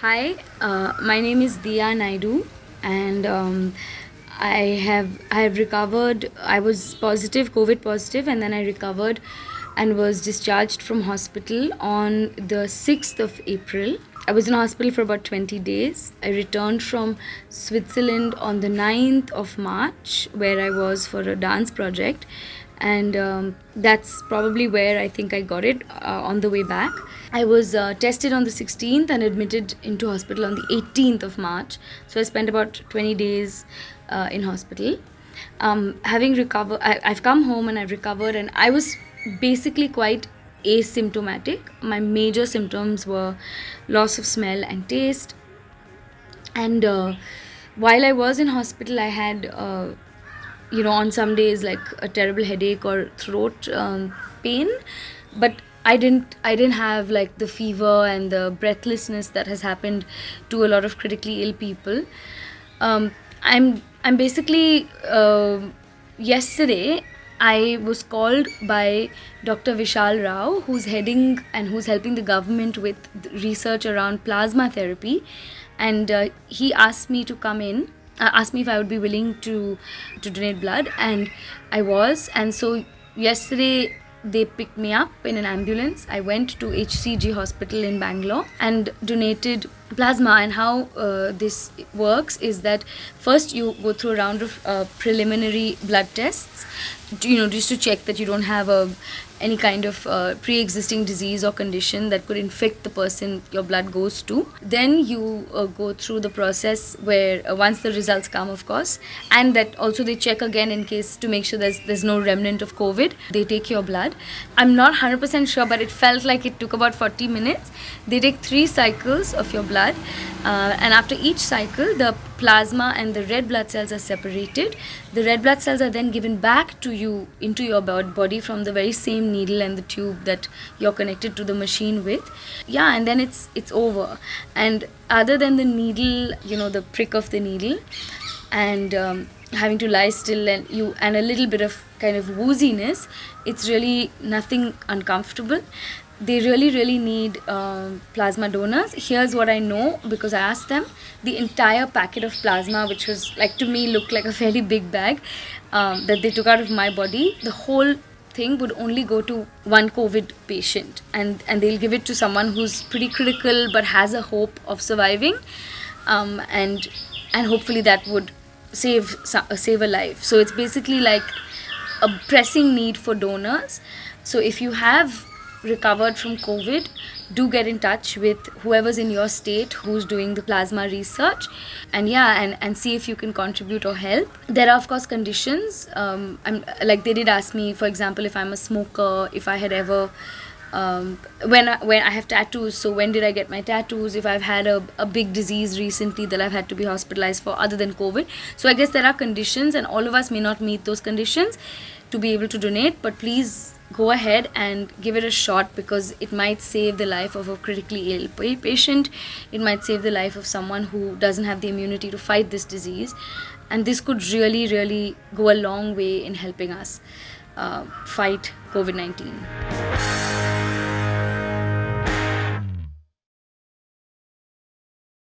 Hi, my name is Dia Naidu, and I have recovered. I was positive, COVID positive, and then I recovered and was discharged from hospital on the 6th of April. I was in hospital for about 20 days. I returned from Switzerland on the 9th of March, where I was for a dance project, and that's probably where I think I got it on the way back. I was tested on the 16th and admitted into hospital on the 18th of March. So I spent about 20 days in hospital. Having recovered, I've come home and I've recovered, and I was basically quite asymptomatic. My major symptoms were loss of smell and taste, and while I was in hospital, I had on some days like a terrible headache or throat pain, but I didn't have like the fever and the breathlessness that has happened to a lot of critically ill people. I'm basically yesterday I was called by Dr. Vishal Rao, who's heading and who's helping the government with research around plasma therapy, and he asked me to come in. Asked me if I would be willing to donate blood, and I was. And so yesterday they picked me up in an ambulance. I went to HCG hospital in Bangalore and donated plasma. And how this works is that first you go through a round of preliminary blood tests, just to check that you don't have any kind of pre-existing disease or condition that could infect the person your blood goes to. Then you go through the process where once the results come, of course, and that also they check again in case to make sure there's no remnant of COVID. They take your blood. I'm not 100% sure, but it felt like it took about 40 minutes. They take 3 cycles of your blood, and after each cycle, the plasma and the red blood cells are separated. The red blood cells are then given back to you into your body from the very same needle and the tube that you're connected to the machine with. Yeah, and then it's over. And other than the needle, the prick of the needle, and having to lie still and a little bit of kind of wooziness, it's really nothing uncomfortable. They really need plasma donors. Here's what I know, because I asked them. The entire packet of plasma, which was like, to me, looked like a fairly big bag, that they took out of my body, the whole thing would only go to one COVID patient, and they'll give it to someone who's pretty critical but has a hope of surviving, and hopefully that would save a life. So it's basically like a pressing need for donors. So if you have recovered from COVID, do get in touch with whoever's in your state who's doing the plasma research, and see if you can contribute or help. There are of course conditions. They did ask me, for example, if I'm a smoker, if I had ever when I have tattoos, so when did I get my tattoos, if I've had a big disease recently that I've had to be hospitalized for other than COVID. So I guess there are conditions, and all of us may not meet those conditions to be able to donate, but please go ahead and give it a shot, because it might save the life of a critically ill patient. It might save the life of someone who doesn't have the immunity to fight this disease, and this could really go a long way in helping us fight COVID-19.